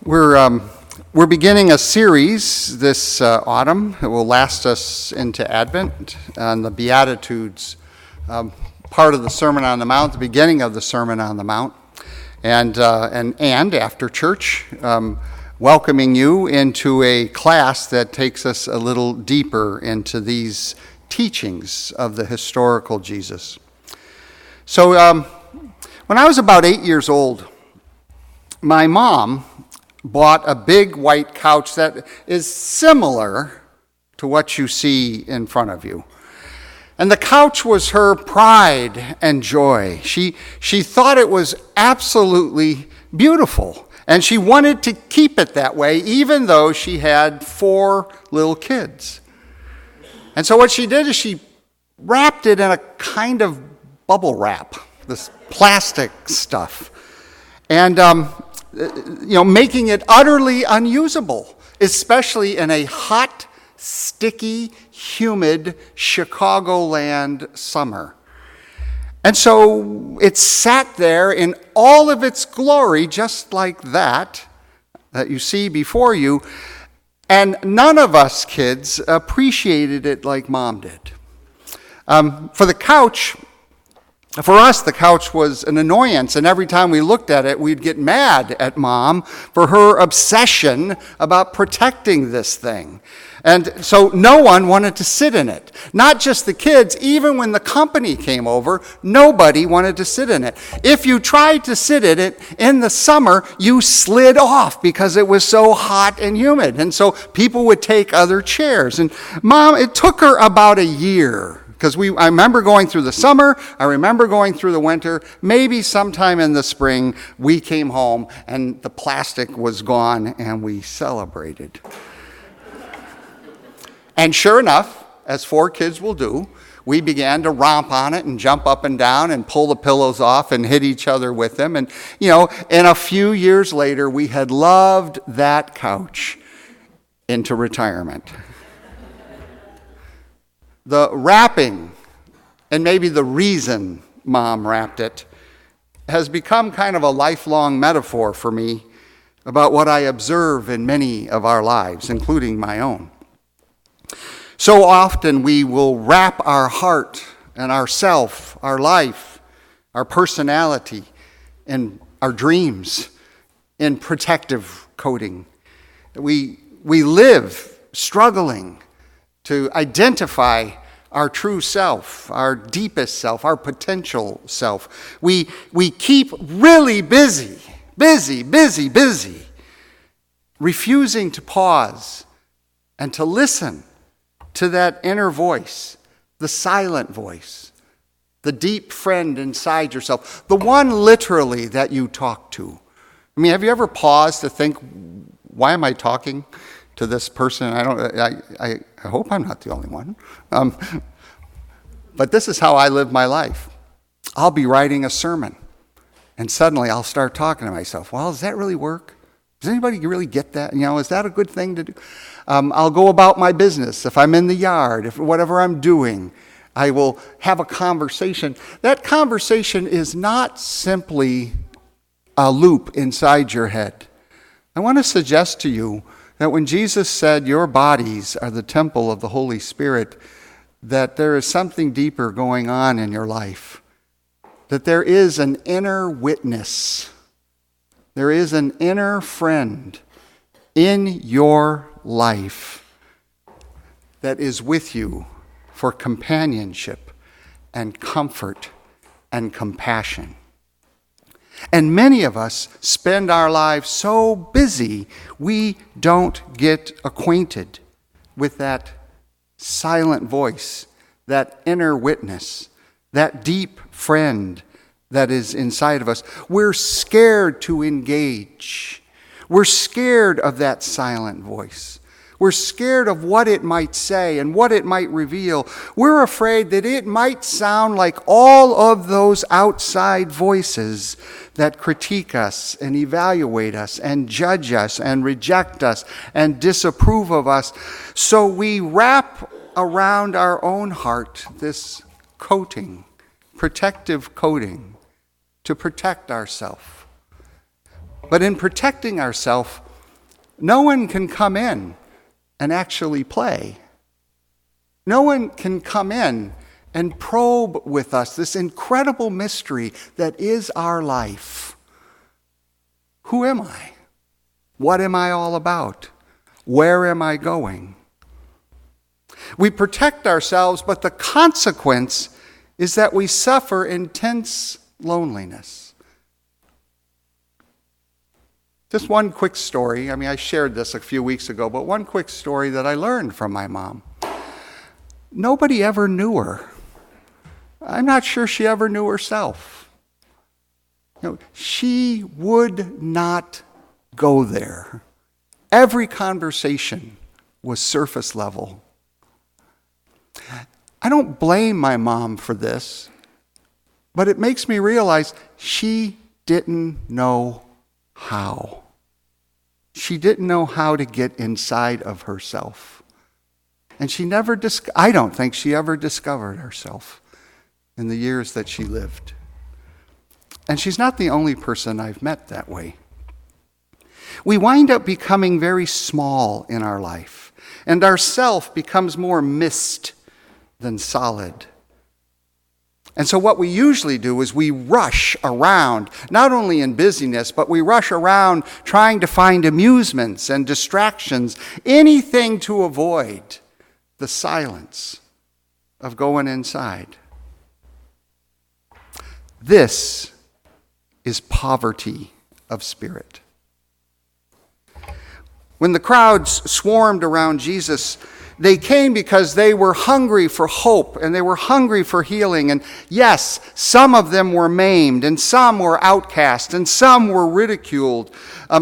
We're beginning a series this autumn that will last us into Advent on the Beatitudes, part of the Sermon on the Mount, the beginning of the Sermon on the Mount, and after church, welcoming you into a class that takes us a little deeper into these teachings of the historical Jesus. So when I was about 8 years old, my mom bought a big white couch that is similar to what you see in front of you. And the couch was her pride and joy. She thought it was absolutely beautiful, and she wanted to keep it that way, even though she had 4 little kids. And so what she did is she wrapped it in a kind of bubble wrap, this plastic stuff, and making it utterly unusable, especially in a hot, sticky, humid Chicagoland summer. And so it sat there in all of its glory, just like that you see before you, and none of us kids appreciated it like Mom did. For us, the couch was an annoyance, and every time we looked at it, we'd get mad at Mom for her obsession about protecting this thing. And so no one wanted to sit in it. Not just the kids, even when the company came over, nobody wanted to sit in it. If you tried to sit in it in the summer, you slid off because it was so hot and humid. And so people would take other chairs. And Mom, it took her about a year. Because I remember going through the summer, I remember going through the winter, maybe sometime in the spring, we came home and the plastic was gone and we celebrated. And sure enough, as 4 kids will do, we began to romp on it and jump up and down and pull the pillows off and hit each other with them. And, and a few years later, we had loved that couch into retirement. The wrapping, and maybe the reason Mom wrapped it, has become kind of a lifelong metaphor for me about what I observe in many of our lives, including my own. So often we will wrap our heart and ourself, our life, our personality, and our dreams in protective coating. We live struggling to identify our true self, our deepest self, our potential self. We keep really busy, refusing to pause and to listen to that inner voice, the silent voice, the deep friend inside yourself, the one literally that you talk to. I mean, have you ever paused to think, why am I talking to this person? I hope I'm not the only one. But this is how I live my life. I'll be writing a sermon, and suddenly I'll start talking to myself. Well, does that really work? Does anybody really get that? Is that a good thing to do? I'll go about my business. If I'm in the yard, if whatever I'm doing, I will have a conversation. That conversation is not simply a loop inside your head. I want to suggest to you that when Jesus said your bodies are the temple of the Holy Spirit, that there is something deeper going on in your life. That there is an inner witness. There is an inner friend in your life that is with you for companionship and comfort and compassion. And many of us spend our lives so busy, we don't get acquainted with that silent voice, that inner witness, that deep friend that is inside of us. We're scared to engage. We're scared of that silent voice. We're scared of what it might say and what it might reveal. We're afraid that it might sound like all of those outside voices that critique us and evaluate us and judge us and reject us and disapprove of us. So we wrap around our own heart this coating, protective coating, to protect ourselves. But in protecting ourselves, No one can come in and actually play. No one can come in and probe with us this incredible mystery that is our life. Who am I? What am I all about? Where am I going? We protect ourselves, but the consequence is that we suffer intense loneliness. Just one quick story. I shared this a few weeks ago, but one quick story that I learned from my mom. Nobody ever knew her. I'm not sure she ever knew herself. She would not go there. Every conversation was surface level. I don't blame my mom for this, but it makes me realize she didn't know how. She didn't know how to get inside of herself. And I don't think she ever discovered herself in the years that she lived. And she's not the only person I've met that way. We wind up becoming very small in our life, and our self becomes more mist than solid. And so what we usually do is we rush around, not only in busyness, but we rush around trying to find amusements and distractions, anything to avoid the silence of going inside. This is poverty of spirit. When the crowds swarmed around Jesus, they came because they were hungry for hope and they were hungry for healing. And yes, some of them were maimed and some were outcast and some were ridiculed.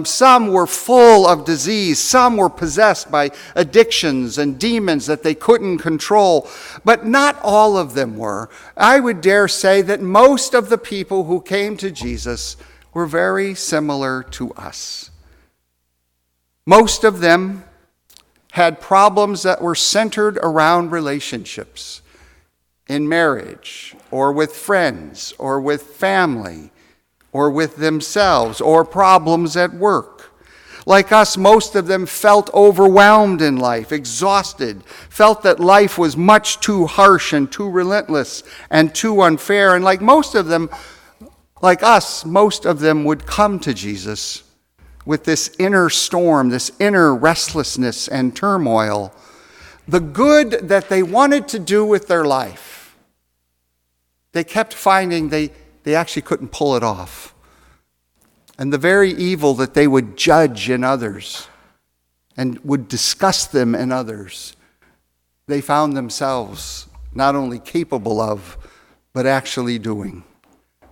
Some were full of disease. Some were possessed by addictions and demons that they couldn't control. But not all of them were. I would dare say that most of the people who came to Jesus were very similar to us. Most of them had problems that were centered around relationships, in marriage, or with friends, or with family, or with themselves, or problems at work. Like us, most of them felt overwhelmed in life, exhausted, felt that life was much too harsh and too relentless and too unfair. And like most of them would come to Jesus with this inner storm, this inner restlessness and turmoil, the good that they wanted to do with their life, they kept finding they actually couldn't pull it off. And the very evil that they would judge in others and would discuss them in others, they found themselves not only capable of, but actually doing.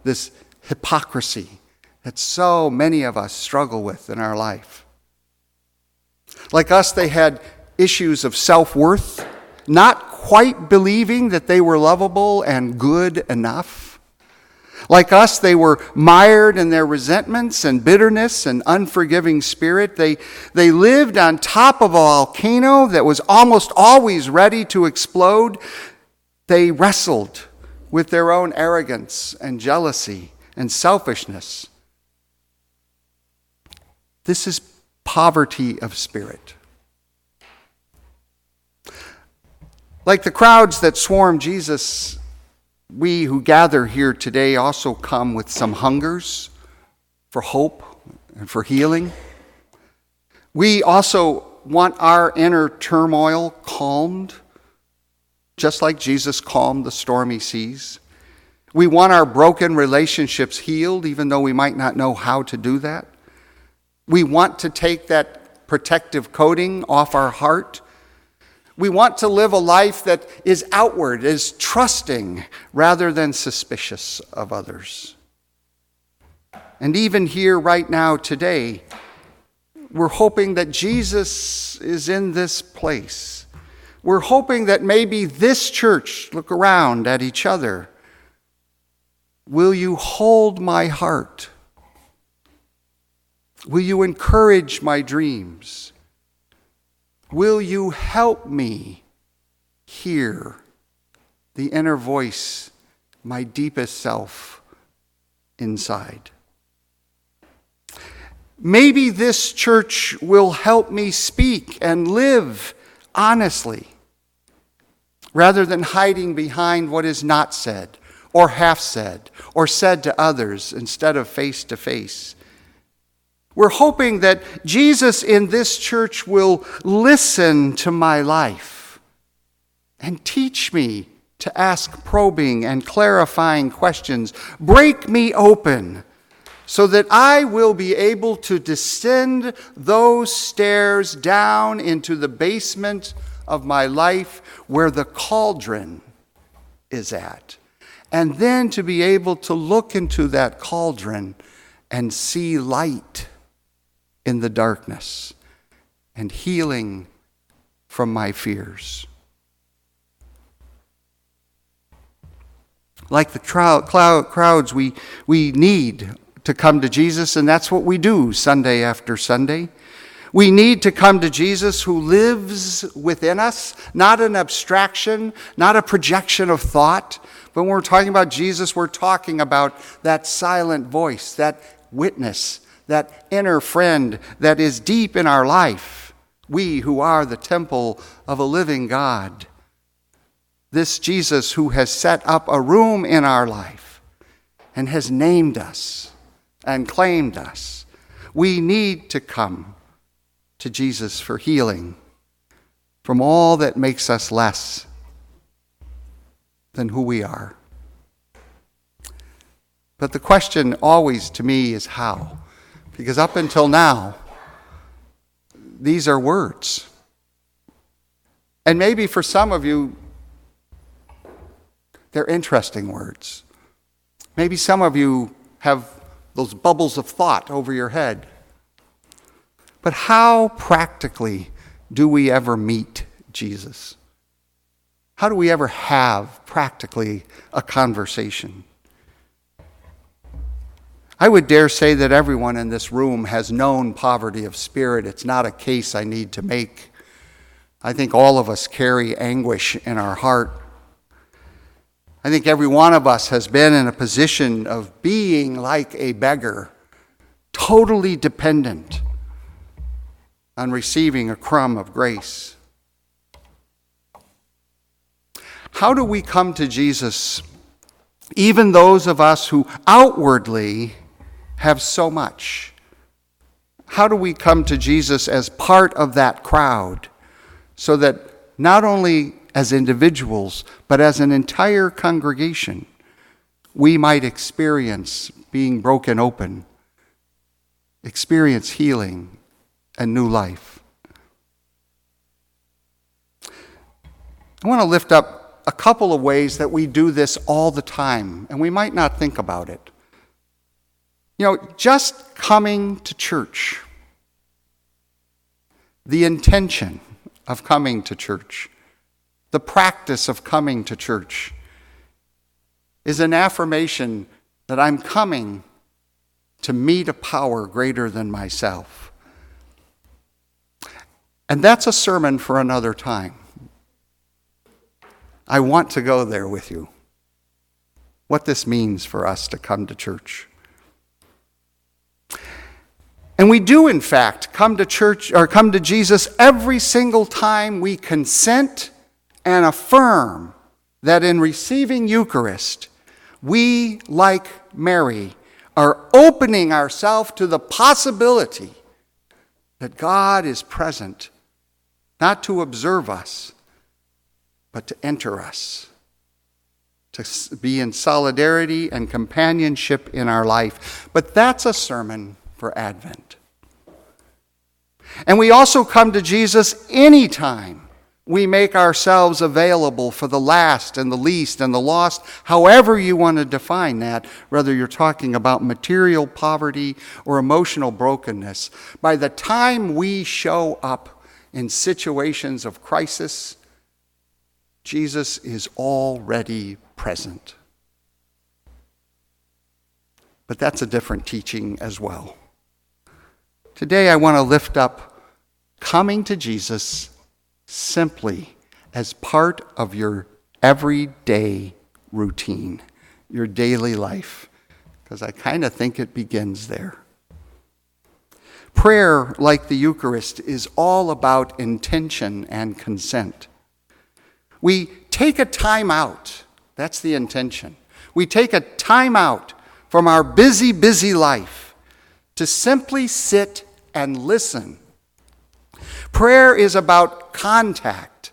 This hypocrisy that so many of us struggle with in our life. Like us, they had issues of self-worth, not quite believing that they were lovable and good enough. Like us, they were mired in their resentments and bitterness and unforgiving spirit. They lived on top of a volcano that was almost always ready to explode. They wrestled with their own arrogance and jealousy and selfishness. This is poverty of spirit. Like the crowds that swarm Jesus, we who gather here today also come with some hungers for hope and for healing. We also want our inner turmoil calmed, just like Jesus calmed the stormy seas. We want our broken relationships healed, even though we might not know how to do that. We want to take that protective coating off our heart. We want to live a life that is outward, is trusting rather than suspicious of others. And even here right now today, we're hoping that Jesus is in this place. We're hoping that maybe this church, look around at each other, will you hold my heart? Will you encourage my dreams? Will you help me hear the inner voice, my deepest self inside? Maybe this church will help me speak and live honestly, rather than hiding behind what is not said, or half said, or said to others instead of face to face. We're hoping that Jesus in this church will listen to my life and teach me to ask probing and clarifying questions. Break me open so that I will be able to descend those stairs down into the basement of my life where the cauldron is at. And then to be able to look into that cauldron and see light in the darkness and healing from my fears. Like the crowds, we need to come to Jesus, and that's what we do Sunday after Sunday. We need to come to Jesus who lives within us, not an abstraction, not a projection of thought. But when we're talking about Jesus, we're talking about that silent voice, that witness, that inner friend that is deep in our life. We who are the temple of a living God. This Jesus who has set up a room in our life and has named us and claimed us. We need to come to Jesus for healing from all that makes us less than who we are. But the question always to me is how? Because up until now, these are words. And maybe for some of you, they're interesting words. Maybe some of you have those bubbles of thought over your head. But how practically do we ever meet Jesus? How do we ever have practically a conversation? I would dare say that everyone in this room has known poverty of spirit. It's not a case I need to make. I think all of us carry anguish in our heart. I think every one of us has been in a position of being like a beggar, totally dependent on receiving a crumb of grace. How do we come to Jesus, even those of us who outwardly have so much? How do we come to Jesus as part of that crowd so that not only as individuals, but as an entire congregation, we might experience being broken open, experience healing and new life? I want to lift up a couple of ways that we do this all the time, and we might not think about it. Just coming to church, the intention of coming to church, the practice of coming to church is an affirmation that I'm coming to meet a power greater than myself. And that's a sermon for another time. I want to go there with you. What this means for us to come to church. And we do, in fact, come to church or come to Jesus every single time we consent and affirm that in receiving Eucharist, we, like Mary, are opening ourselves to the possibility that God is present, not to observe us, but to enter us, to be in solidarity and companionship in our life. But that's a sermon for Advent. And we also come to Jesus anytime we make ourselves available for the last and the least and the lost, however you want to define that, whether you're talking about material poverty or emotional brokenness. By the time we show up in situations of crisis, Jesus is already present. But that's a different teaching as well. Today I want to lift up coming to Jesus simply as part of your everyday routine, your daily life, because I kind of think it begins there. Prayer, like the Eucharist, is all about intention and consent. We take a time out. That's the intention. We take a time out from our busy, busy life to simply sit and listen. Prayer is about contact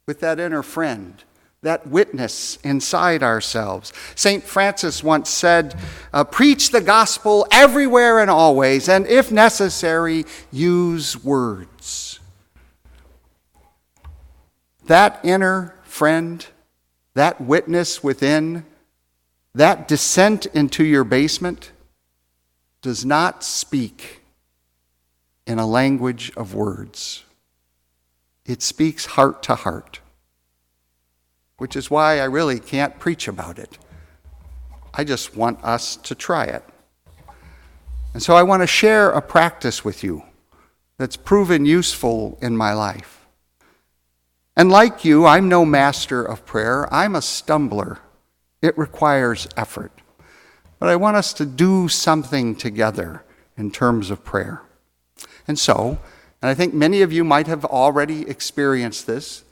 with that inner friend, that witness inside ourselves. St. Francis once said, preach the gospel everywhere and always, and if necessary, use words. That inner friend, that witness within, that descent into your basement does not speak in a language of words. It speaks heart to heart, which is why I really can't preach about it. I just want us to try it. And so I want to share a practice with you that's proven useful in my life. And like you, I'm no master of prayer. I'm a stumbler. It requires effort. But I want us to do something together in terms of prayer. And so, and I think many of you might have already experienced this,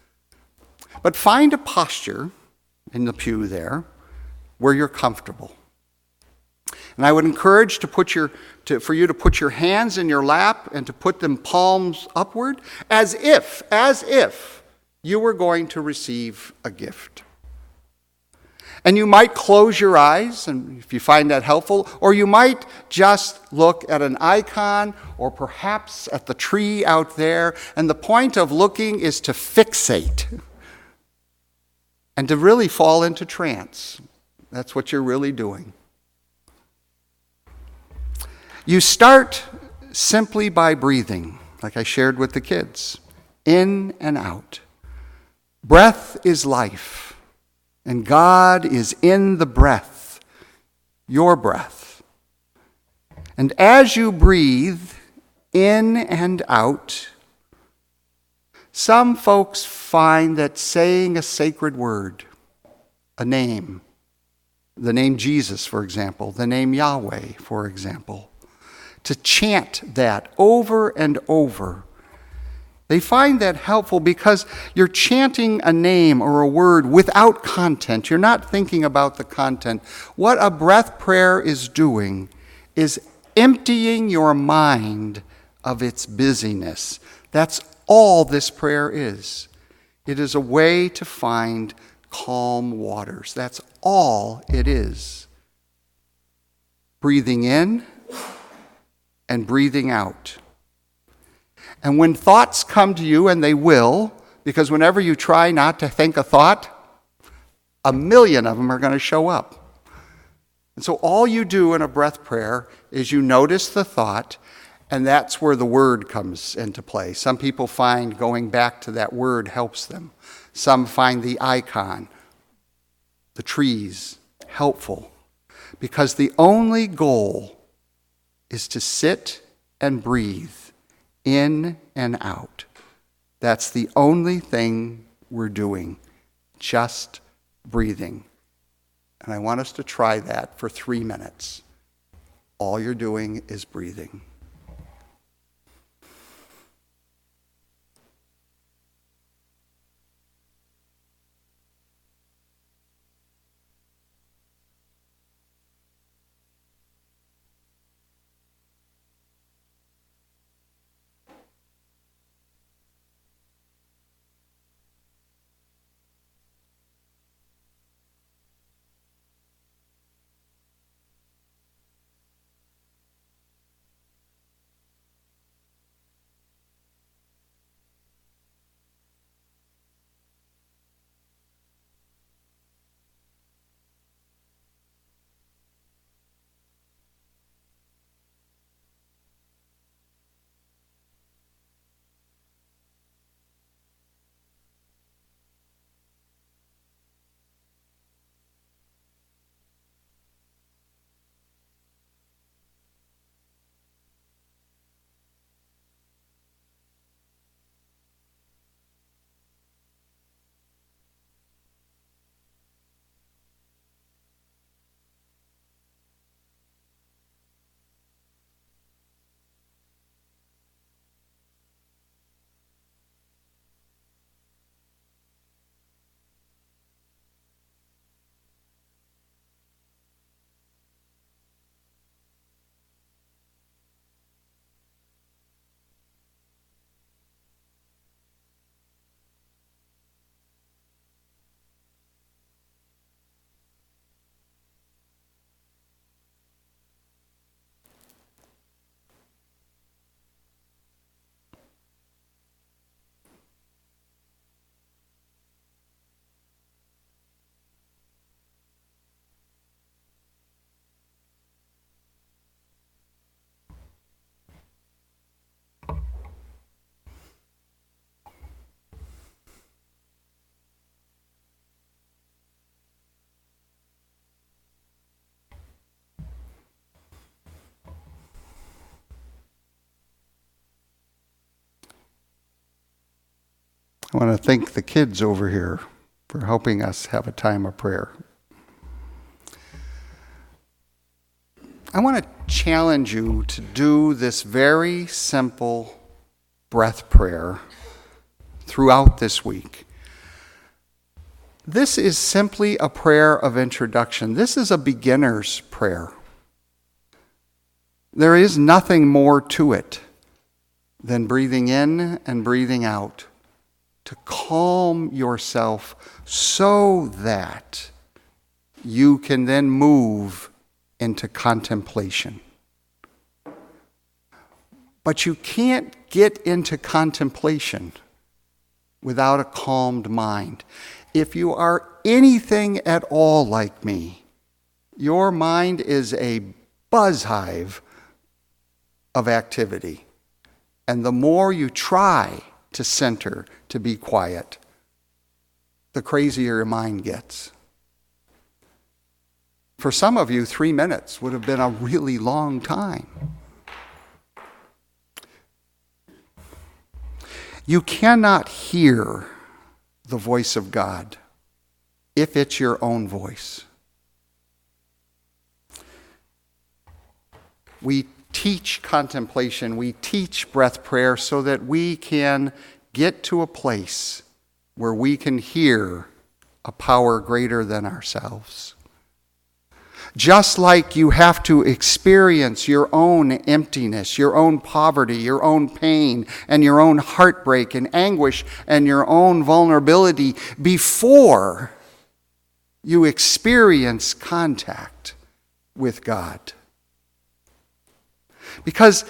but find a posture in the pew there where you're comfortable. And I would encourage for you to put your hands in your lap and to put them palms upward as if you were going to receive a gift. And you might close your eyes, and if you find that helpful, or you might just look at an icon or perhaps at the tree out there. And the point of looking is to fixate and to really fall into trance. That's what you're really doing. You start simply by breathing, like I shared with the kids, in and out. Breath is life. And God is in the breath, your breath. And as you breathe in and out, some folks find that saying a sacred word, a name, the name Jesus, for example, the name Yahweh, for example, to chant that over and over, they find that helpful because you're chanting a name or a word without content. You're not thinking about the content. What a breath prayer is doing is emptying your mind of its busyness. That's all this prayer is. It is a way to find calm waters. That's all it is. Breathing in and breathing out. And when thoughts come to you, and they will, because whenever you try not to think a thought, 1,000,000 of them are going to show up. And so all you do in a breath prayer is you notice the thought, and that's where the word comes into play. Some people find going back to that word helps them. Some find the icon, the trees, helpful. Because the only goal is to sit and breathe in and out. That's the only thing we're doing, just breathing. And I want us to try that for 3 minutes. All you're doing is breathing. I want to thank the kids over here for helping us have a time of prayer. I want to challenge you to do this very simple breath prayer throughout this week. This is simply a prayer of introduction. This is a beginner's prayer. There is nothing more to it than breathing in and breathing out to calm yourself so that you can then move into contemplation. But you can't get into contemplation without a calmed mind. If you are anything at all like me, your mind is a buzz hive of activity. And the more you try to center, to be quiet, the crazier your mind gets. For some of you, 3 minutes would have been a really long time. You cannot hear the voice of God if it's your own voice. We teach contemplation, we teach breath prayer so that we can get to a place where we can hear a power greater than ourselves. Just like you have to experience your own emptiness, your own poverty, your own pain, and your own heartbreak and anguish and your own vulnerability before you experience contact with God. Because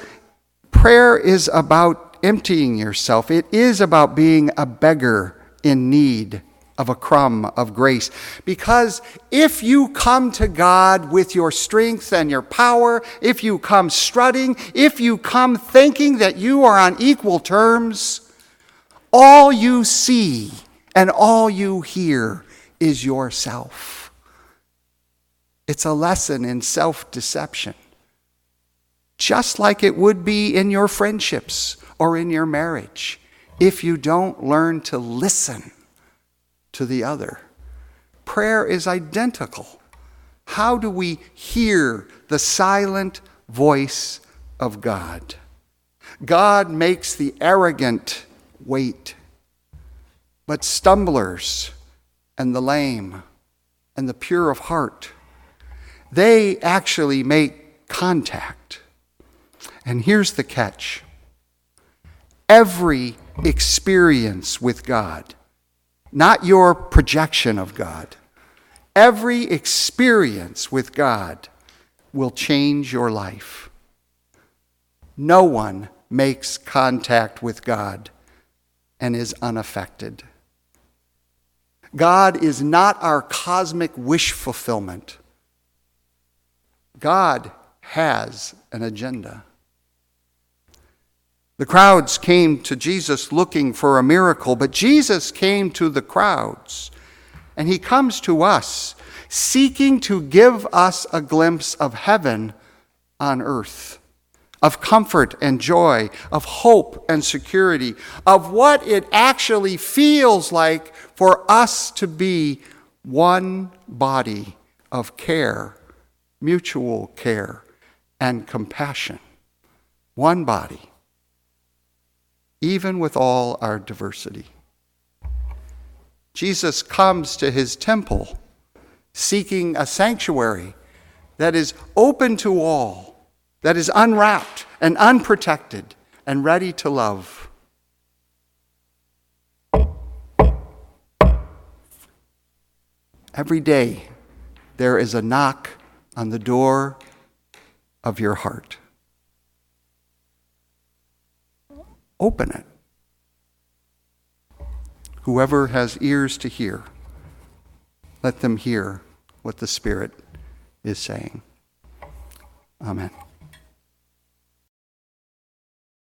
prayer is about emptying yourself. It is about being a beggar in need of a crumb of grace. Because if you come to God with your strength and your power, if you come strutting, if you come thinking that you are on equal terms, all you see and all you hear is yourself. It's a lesson in self-deception. Just like it would be in your friendships or in your marriage, if you don't learn to listen to the other. Prayer is identical. How do we hear the silent voice of God? God makes the arrogant wait, but stumblers and the lame and the pure of heart, they actually make contact. And here's the catch. Every experience with God, not your projection of God, every experience with God will change your life. No one makes contact with God and is unaffected. God is not our cosmic wish fulfillment. God has an agenda. The crowds came to Jesus looking for a miracle, but Jesus came to the crowds, and he comes to us seeking to give us a glimpse of heaven on earth, of comfort and joy, of hope and security, of what it actually feels like for us to be one body of care, mutual care, and compassion. One body. Even with all our diversity. Jesus comes to his temple seeking a sanctuary that is open to all, that is unwrapped and unprotected and ready to love. Every day there is a knock on the door of your heart. Open it. Whoever has ears to hear, let them hear what the Spirit is saying. Amen.